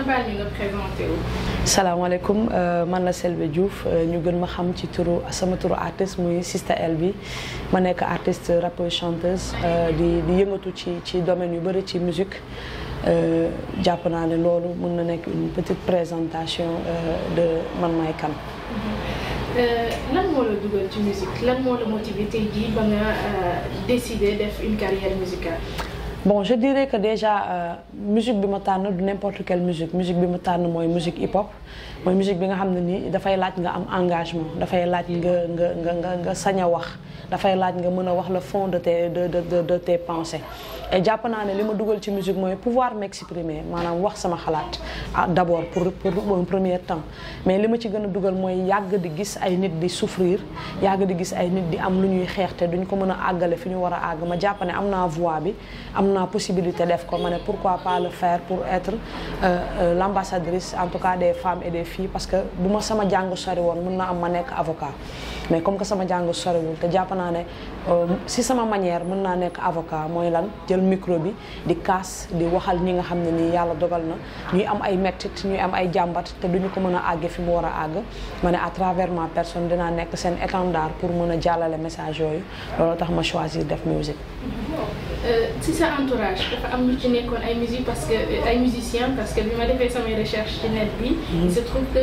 nga baal ñu nga présenté wu. salaamaaleykum man la Selbé Diouf ñu gën ma xam ci sama turu artiste muy Sista El bi ma nekk artiste rappeuse chanteuse di yëngatu ci domaine yu bëri ci musique jàpp naa ne loolu mën na nekk une petite présentation de man maay kan. lan moo la dugal ci musique lan moo la motivé tey jii ba nga décider def une carrière musicale. Bon, je dirais que déjà musique bi ma tànn du n'importe quelle musique bi ma tànn mooy musique hip hop mooy musique bi nga xam ne nii dafay laaj nga am engagement dafay laaj nga sañ a wax dafay laaj nga mën a wax le fond de tes pensées et jàpp naa ne li ma dugal ci musique mooy pouvoir m'exprimer maanaam wax sama xalaat d'abord pour un premier temps mais li ma ci gën a dugal mooy yàgg di gis ay nit di souffrir yàgg di gis ay nit di am lu ñuy xeex te duñ ko mën a àggale fi ñu war a àgg ma jàpp ne am naa voix bi am naa possibilité def ko ma ne pourquoi pas le faire pour être l'ambassadrice en tout cas des femmes et des filles parce que bu ma sama jàng sori woon mën na am ma nekk avocat mais comme que sama jàng soriwul te jàpp naa ne si sama manière mën naa nekk avocat mooy lan jël micro bi di kaas di waxal ñi nga xam ne nii yàlla dogal na ñuy am ay mettit ñuy am ay jàmbat te duñu ko mën a àgge fi mu war a àgg ma ne à travers ma personne dinaa nekk seen étendard pour mën a jàllale message yooyu loolu tax ma choisir def musique. Si sa entourage dafa am ñu ci nekkoon ay musiciens parce que bi ma defee samay recherche ci net bi il se trouve que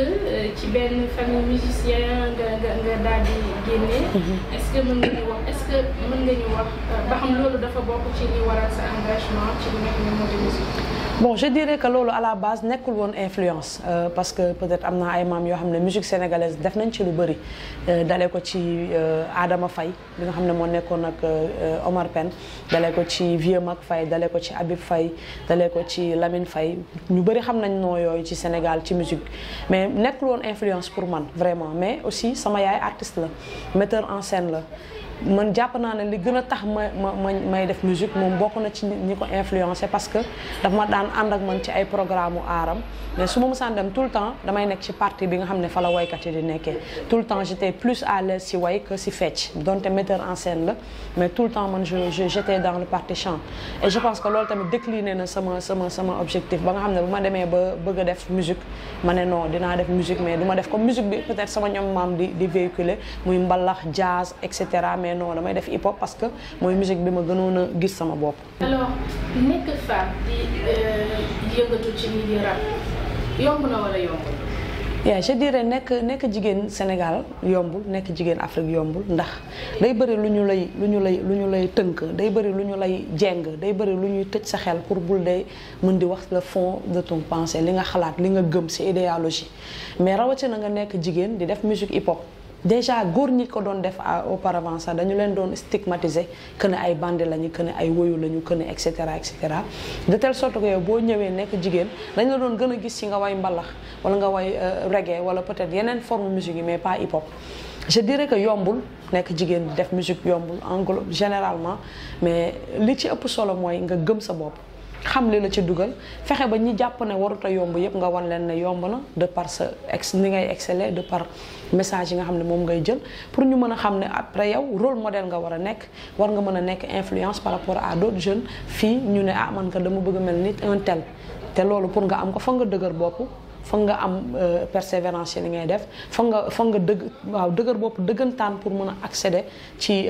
ci benn famille musicien nga daal di génne est-ce que mën nga ñu wax ba xam loolu dafa bokk ci li waral sa engagement ci li nekk ni moo di musique. Bon, je dirais que loolu à la base nekkul woon influence parce que peut-être am na ay maam yoo xam ne musique sénégalaise def nañ ci lu bëri dalee ko ci Adama Faye bi nga xam ne moo nekkoon ak Omar Pène dalee ko ci Vieux Mac Faye dalee ko ci Habib Faye dalee ko ci Lamine Faye ñu bëri xam nañ noo yooyu ci Sénégal ci musique mais nekkul woon influence pour man vraiment mais aussi sama yaay artiste la metteur en scène la man jàpp naa ne li gën a tax may def musique moom bokk na ci ñi ko influencé parce que daf ma daan ànd ak man ci ay programme u aaram mais su ma mësaan dem tout le temps damay nekk ci partie bi nga xam ne fa la waykat yi di nekkee tout le temps j'étais plus à l'aise si way que si fecc donte metteur en scène la mais tout le temps man j'étais dans le partie chant et je pense que loolu tamit décliné na sama objectif ba nga xam ne bu ma demee ba bëgg a def musique ma ne non dinaa def musique mais du ma def comme musique bi peut-être sama ñoom maam di véhiculer muy mbalax jazz etc. mais non damay def hip hop parce que mooy musique bi ma gënoon a gis sama bopp. alors nekk femme di yëngatu ci milieu rap yomb na wala yombul. Yeah, je dirais nekk jigéen Sénégal yombul nekk jigéen Afrique yombul ndax day bëri lu ñu lay tënk day bëri lu ñu lay jeng day bëri lu ñuy tëj sa xel pour bul day mën di wax le fond de ton pensée li nga xalaat li nga gëm ci idéologie mais rawatina nga nekk jigéen di def musique hip hop. déjà góor ñi ko doon def auparavant sax dañu leen doon stigmatiser que ne ay bandi lañu que ne ay woyu lañu que ne et cetera de telle sorte que yow boo ñëwee nekk jigéen dañ la doon gën a gis ci nga way mbalax wala nga way reggae wala peut-être yeneen forme musique yi mais pas hip hop. je dirais que yombul nekk jigéen di def musique yombul généralement mais li ci ëpp solo mooy nga gëm sa bopp. xam li la ci dugal fexe ba ñi jàpp ne warut a yomb yëpp nga wan leen ne yomb na de par sa ni ngay exceller de par message yi nga xam ne moom ngay jël pour ñu mën a xam ne après yow rôle modèle nga war a nekk war nga mën a nekk influence par rapport à d'autres jeunes filles ñu ne ah man nga dama bëgg a mel nit un tel te loolu pour nga am ko fa nga dëgër bopp foog nga am persévérance li ngay def foog nga dëgër bopp dëggantaan pour mën a accéder ci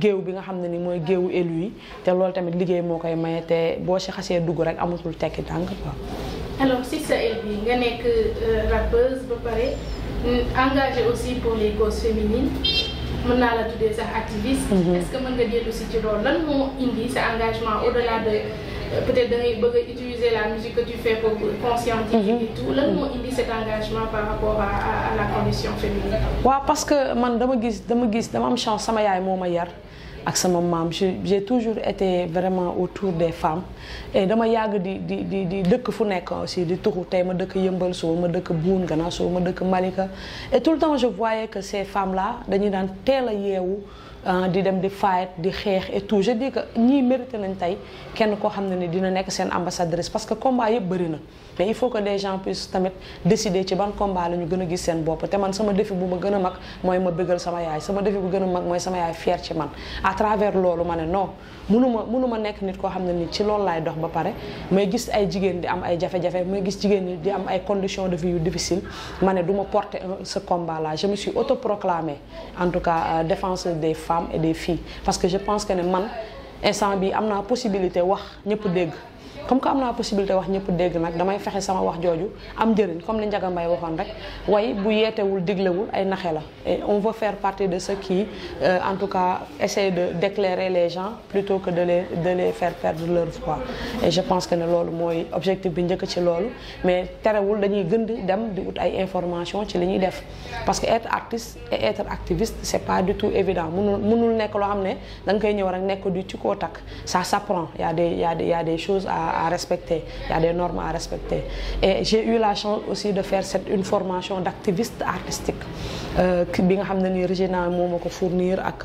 géew bi nga xam ne ni mooy géewu élu yi te loolu tamit liggéey moo koy maye te boo si xasee dugg rek amatul tekki tànk quoi. alors Sista El bi nga nekk rappeuse ba pare engagée aussi pour les causes féminines mën naa la tuddee sax activiste. est-ce que mën nga dellu si ci loolu lan moo indi sa engagement au-delà de. Peut-être da ngay bëgg a utiliser la musique que tu fais pour conscientiser et tout lan moo indi cet engagement par rapport à la condition féminine. waaw parce que man dama am chance sama yaay moo ma yar ak sama maam j'ai toujours été vraiment autour des femmes et dama yàgg di dëkk fu nekk aussi di tuxu tey ma dëkk Yëmbal suba ma dëkk Boune gannaaw suba ma dëkk Malika et tout le temps je voyais que ces femmes là dañuy daan teel a yeewu di dem di fight di xeex et tout je dis que ñii mérité nañ tey kenn koo xam ne ni dina nekk seen ambassadrice parce que combat yëpp bëri na mais il faut que les gens puissent tamit décider ci ban combat la ñu gën a gis seen bopp te man sama défi bu ma gën a mag mooy ma bëggal sama yaay sama défi bu gën a mag mooy sama yaay fier ci man à travers loolu ma ne non mënuma nekk nit koo xam ne ni ci loolu laay dox ba pare may gis ay jigéen di am ay jafe-jafe may gis jigéen ñi di am ay conditions de vie yu difficile ma ne du ma porter ce combat là je me suis autoproclamée en tout cas défenseuse des femmes et des filles parce que je pense que ne man instant bi am naa possibilité wax ñëpp dégg comme que am naa possibilité wax ñëpp dégg nag damay fexe sama wax jooju am njëriñ comme li Ndiaga Mbaye waxoon rek way bu yeetewul diglewul ay naxe la et on veut faire partie de ceux qui en tout cas essayer d'éclairer les gens plutôt que de les faire perdre leur foi et je pense que ne loolu mooy objectif bi njëkk ci loolu mais terewul dañuy gën di dem di ut ay information ci li ñuy def parce que être artiste et être activiste c'est pas du tout évident mënul nekk loo xam ne da nga koy ñëw rek nekk du ci koo takk ça s'apprend y a des choses à respecter, il y a des normes à respecter. Et j'ai eu la chance aussi de faire une formation d'activiste artistique. Bi nga xam ne ni Regina moo ma ko fournir ak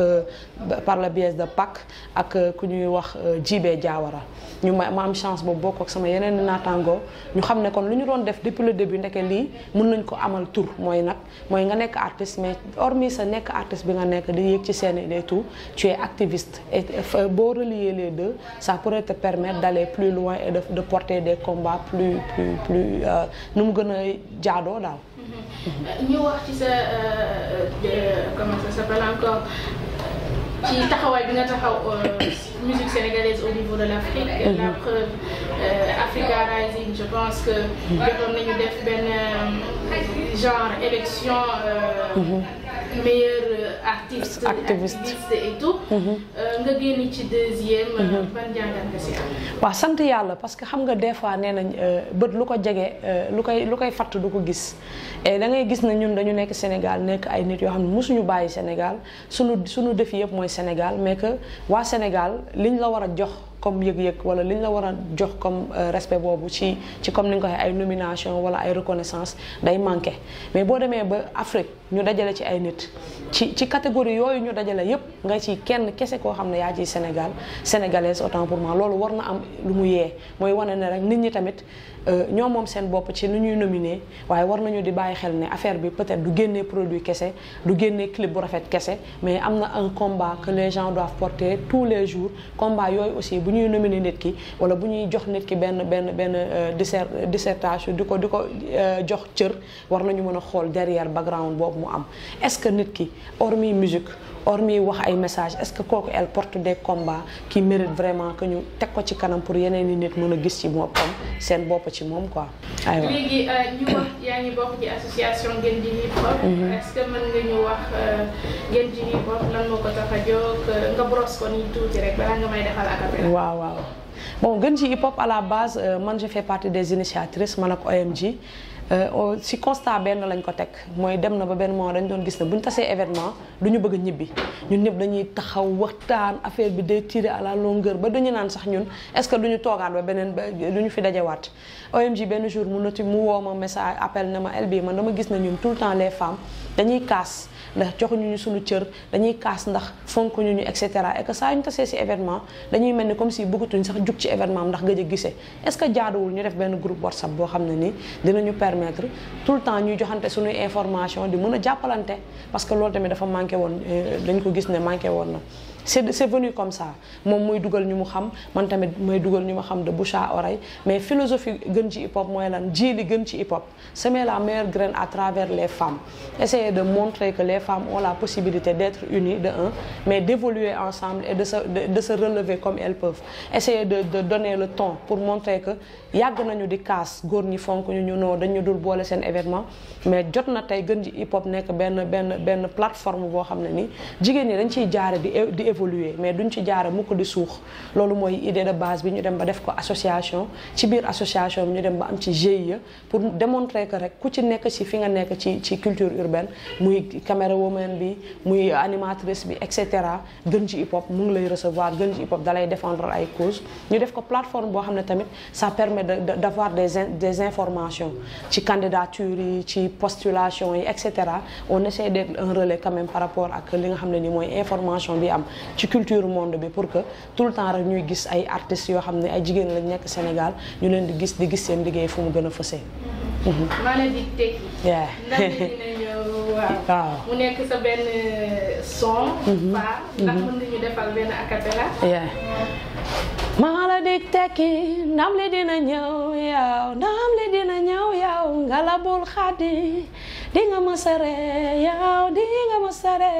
par le biais de PAC ak ku ñuy wax Djibé Diawara ñu ma am chance boobu bokk ak sama yeneen naataangoo ñu xam ne kon lu ñu doon def depuis le début ndeke lii mën nañ ko amal tour mooy nga nekk artiste mais hormis sa nekk artiste bi nga nekk di yéeg ci scène et tout tu es activiste et boo relier les deux ça pourrait te permettre d'aller plus loin et de porter des combats plus nu mu gën a jaadoo daal. ñu wax ci sa comment ça s'appelle encore ci taxawaay bi nga taxaw musique sénégalaise au niveau de l'Afrique. La preuve Africa Rising je pense que jotoon nañu def benn genre élection meilleur artiste activiste et tout. nga génn ci deuxième. ban jàngat nga si am. waaw sant yàlla parce que xam nga des fois nee nañ bët lu ko jege lu koy fatt du ko gis et da ngay gis na ñun dañu nekk Sénégal nekk ay nit yoo xam ne mosuñu bàyyi Sénégal sunu défi yëpp mooy Sénégal mais que waa Sénégal liñ la war a jox comme yëg-yëg wala liñ la war a jox comme respect boobu ci comme ni nga ko waxee ay nomination wala ay reconnaissance day manqué mais boo demee ba Afrique ñu dajale ci ay nit ci catégorie yooyu ñu dajale yépp nga ci kenn kese koo xam ne yaa ciy sénégalaise autant pour moi loolu war na am lu mu yee mooy wane ne rek nit ñi tamit ñoo moom seen bopp ci lu ñuy nominé waaye war nañu di bàyyi xel ne affaire bi peut-être du génnee produit kese du génnee clip bu rafet kese mais am na un combat que les gens doivent porter tous les jours combat yooyu aussi bu ñuy nominé nit ki wala bu ñuy jox nit ki benn dissertation di ko jox cër war nañu mën a xool derrière background boobu mu am est-ce que nit ki hormis musique hormis wax ay message est-ce que kooku elle porte des combats qui méritent vraiment que ñu teg ko ci kanam pour yeneen i nit mën a gis ci boppam seen bopp ci moom quoi. aywa léegi ñu wax yaa ngi bokk ci association Genji Hip Hop. est-ce que mën nga ñu wax Genji Hip Hop lan moo ko tax a jóg nga brosse ko nii tuuti rek balaa nga may defal acapella. waaw bon Genji Hip Hop à la base man je fais partie des initiatrices man ak OMG. si constat benn lañ ko teg mooy dem na ba benn moment dañ doon gis ne bu ñu tasee événement du ñu bëgg a ñibbi ñun ñëpp dañuy taxaw waxtaan affaire bi day tirer à la longueur ba dañu naan sax ñun est-ce que du ñu toogaat ba beneen du ñu fi dajewaat OMG benn jour mu woo ma message appel ne ma LB man dama gis na ñun tout le temps les femmes dañuy kaas ndax joxuñu ñu suñu cër dañuy kaas ndax fonk ñu et cetera et que saa ñu tasee si événement dañuy mel ni comme si bëggatuñ sax jug ci événement ndax gëj a gisee est-ce que jaaduwul ñu def benn groupe WhatsApp boo xam ne nii dinañu permettre tout le temps ñuy joxante suñuy information di mën a jàppalante parce que loolu tamit dafa manqué woon dañ ko gis ne manqué woon na c'est venu comme ça moom muy dugal ñu mu xam man tamit mooy dugal ñu ma xam de bouche à oreille mais philosophie gën ci hip hop mooy lan ji li gën ci hip hop semer la meilleure graine à travers les femmes essayer de montrer que les femmes ont la possibilité d'être unies de un mais d'évoluer ensemble et de se relever comme elles peuvent essayer de donner le ton pour montrer que yàgg nañu di kaas góor ñi fonk ñu noo dañu dul boole seen événement mais jot na tey gën ci hip hop nekk benn plateforme boo xam ne nii jigéen ñi dañ ciy jaare di évoluer mais duñ ci jaare mukk di suux loolu mooy idée de base bi ñu dem ba def ko association ci biir association bi ñu dem ba am ci GIE pour démontrer que rek ku ci nekk ci fi nga nekk ci culture urbaine muy caméra woman bi muy animatrice bi et cetera gën ci hip hop mu ngi lay recevoir gën ci hip hop dalay défendre ay cause ñu def ko plateforme boo xam ne tamit ça permet d'avoir des informations ci candidature yi ci postulation yi et cetera on essaie d'être un relais quand même par rapport ak li nga xam ne ni mooy information bi am ci culture monde bi pour que tout le temps rek ñuy gis ay artistes yoo xam ne ay jigéen lañ nekk Sénégal ñu leen di gis seen liggéey fu mu gën a fësee. Malédique Tekki. ndax dina ñëw waaw. mu nekk sa benn son. ndax mën nga ñu defal benn acapella. Malédique Tekki ndam li dina ñëw yow ndam li dina ñëw yow ngalabul xadi di nga ma sare yow di nga ma sare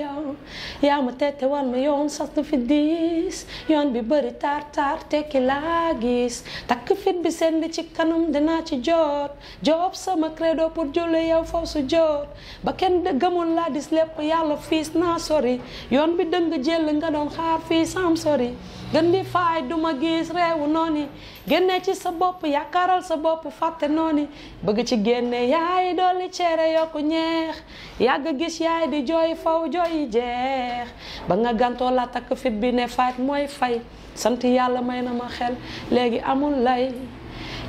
yow yaa ma tete wan ma yoon sax fi diis yoon bi bëri tar tekki laa gis takk fit bi seen li ci kanam dinaa ci jot job sama credo pour julli yow foofu su jot ba kenn gëmul laa dis lépp yàlla fiis naa sori yoon bi dëng jël nga doon xaar fii sam sori gën di faay duma gis réewu noonu génne ci sa bopp yaakaaral sa bopp fàtte noonu bëgg ci génne yaay dolli cere yokku ñeex yàgg gis yaay di jooy faw jooy jeex ba nga gantoo la takk fit bi ne faat mooy fay sant yàlla may na ma xel léegi amul lay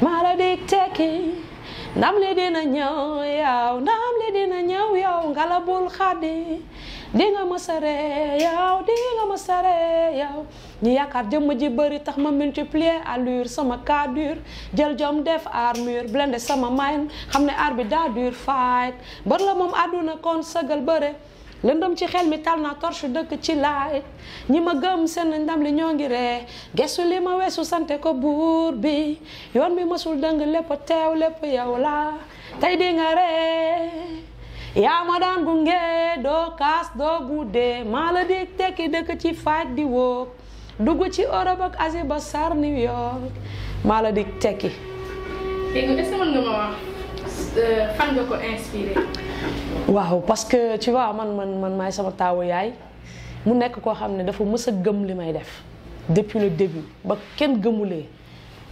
Malédique Tekki ndam li dina ñëw yow ndam li dina ñëw yow ngalabul xaddi di nga ma sare yow di nga ma sare yow ñi yaakaar jëmm ji bëri tax ma multiplier allure sama cas dur jël jom def armure blende sama main xam ne ar bi daa dur fight bër la moom àdduna kon sëgal bëre lëndëm ci xel mi tal naa torche dëkk ci light ñi ma gëm seen ndam li ñoo ngi ree gestu li ma weesu sante ko buur bi yoon bi mësul dëng lépp teew lépp yow la tey di nga ree yaa ma daan gunge doo kaas doo guddee Malédique Tekki dëkk ci faaj di woog dugg ci Europe ak Asie ba sar New York Malédique Tekki. léegi est-ce que mën nga ma wax fan nga ko inspiré. waaw parce que tu vois man maay sama taawu yaay mu nekk koo xam ne dafa mës a gëm li may def depuis le début ba kenn gëmulee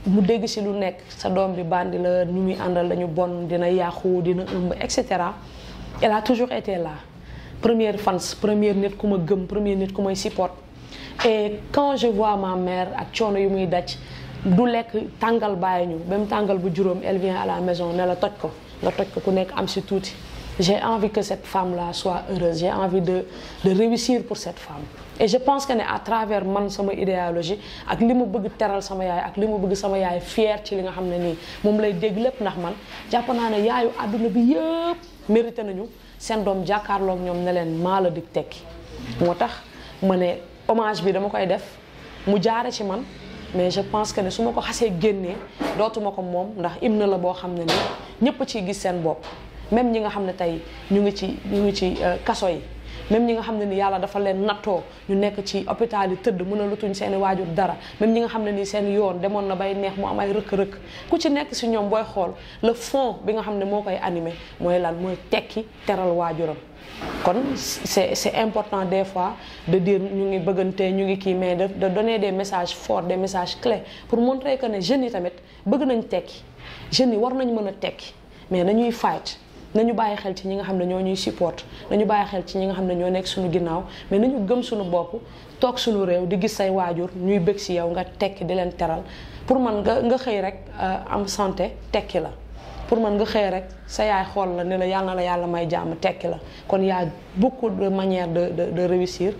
mu dégg si lu nekk sa doom bi bandi la ñu muy àndal lañu bon dina yàqu dina ëmb et cetera. Elle a toujours été là première fans première nit ku ma gëm première nit ku may support et quand je vois ma mère ak coono yu muy daj du lekk tàngal bàyyi ñu même tàngal bu juróom elle vient à la maison ne la toj ko nga toj ko ku nekk am si tuuti j'ai envie que cette femme là soit heureuse j'ai envie de réussir pour cette femme et je pense que ne à travers man sama idéologie ak li mu bëgg teral sama yaay ak li mu bëgg sama yaay fier ci li nga xam ne nii moom lay dégg lépp ndax man jàpp naa ne yaayu àdduna bi yëpp mérité nañu seen doom jàkkaarloog ñoom ne leen Malédique Tekki moo tax ma ne hommage bi dama koy def mu jaare ci man mais je pense que ne su ma ko xasee génnee dootuma ko moom ndax hymne la boo xam ne ni ñëpp ciy gis seen bopp même ñi nga xam ne tey ñu ngi ci kaso yi même ñi nga xam ne ni yàlla dafa leen nattoo ñu nekk ci hôpital yi tëdd mën a lutuñ seeni waajur dara même ñi nga xam ne ni seen yoon demoon na bay neex mu am ay rëkk-rëkk ku ci nekk si ñoom booy xool le fond bi nga xam ne moo koy animé mooy lan mooy tekki teral waajuram kon c'est important des fois de dire ñu ngi bëggante ñu ngi kii mais de donner des messages forts des messages clés pour montrer que ne jeunes yi tamit bëgg nañ tekki jeunes yi war nañ mën a tekki mais nañuy fight nañu bàyyi xel ci ñi nga xam ne ñoo ñuy support nañu bàyyi xel ci ñi nga xam ne ñoo nekk suñu ginnaaw mais nañu gëm suñu bopp toog suñu réew di gis say waajur ñuy bëgg si yow nga tekki di leen teral pour man nga xëy rek am santé tekki la pour man nga xëy rek sa yaay xool la ne la yàlla na la yàlla may jàmm tekki la kon y a beaucoup de manières de réussir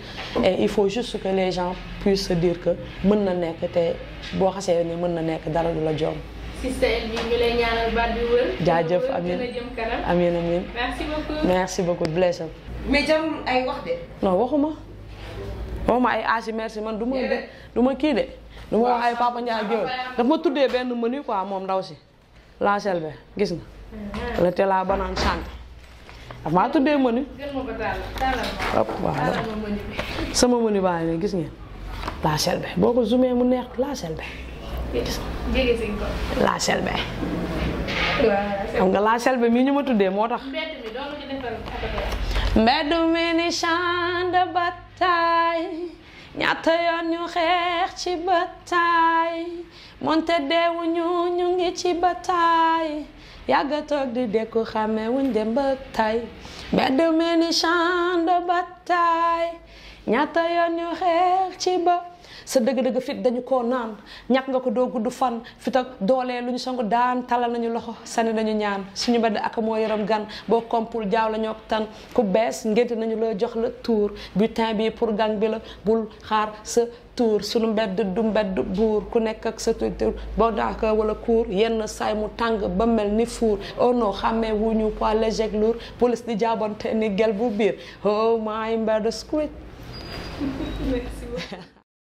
et il faut juste que les gens puissent se dire que mën na nekk te boo xasee ni mën na nekk dara du la joom. Sista Elby ñu lay ñaanal baat bi wër. jaajëf amiin gën a jëm kanam. amiin merci beaucoup. merci beaucoup blessé. mais jarul ay wax de. non waxuma ay asi merci man du ma kii de. du ma wax ay Papa Ndiaye géwél daf ma tuddee benn menu quoi moom ndaw si la selbe gis nga. la te la banaan sant daf maa tuddee menu. gën ma ko taalal waaw ma menu bi. sama menu baa ngi gis ngeen la selbe boo ko zoomé mu neex la selbe. jege si ko. la selbe. waaw xam nga la selbe mii ñu ma tuddee moo tax. mbedd mi doo ma ci defal acapella. mbedd mi ni champ de bataille bataille ñaata yoon ñu xeex ci bataille moonte deewuñu ñu ngi ci bataille yàgga toog di dekku xàmme wuñ dem ba tay mbedd mi ni champ de bataille ñaata yoon ñu xeex ci ba sa dëgg-dëgg fit dañu koo naan ñàkk nga ko doo gudd fan fit ak doolee lu ñu songu daan talal nañu loxo sani nañu ñaan suñu mbedd ak moo yaram gan boo kompul jaaw la ñoo tan ku bees ngénte nañu la jox la tour butin bi pour gang bi la bul xaar sa tour suñu mbedd du mbedd buur ku nekk ak sa tour boo daaka wala cour yenn saay mu tàng ba mel ni fuur oh non xàmmee wuñu poids léger ak lourd police di jaabonte ni gel bu biir oh my mbedd squid Merci beaucoup.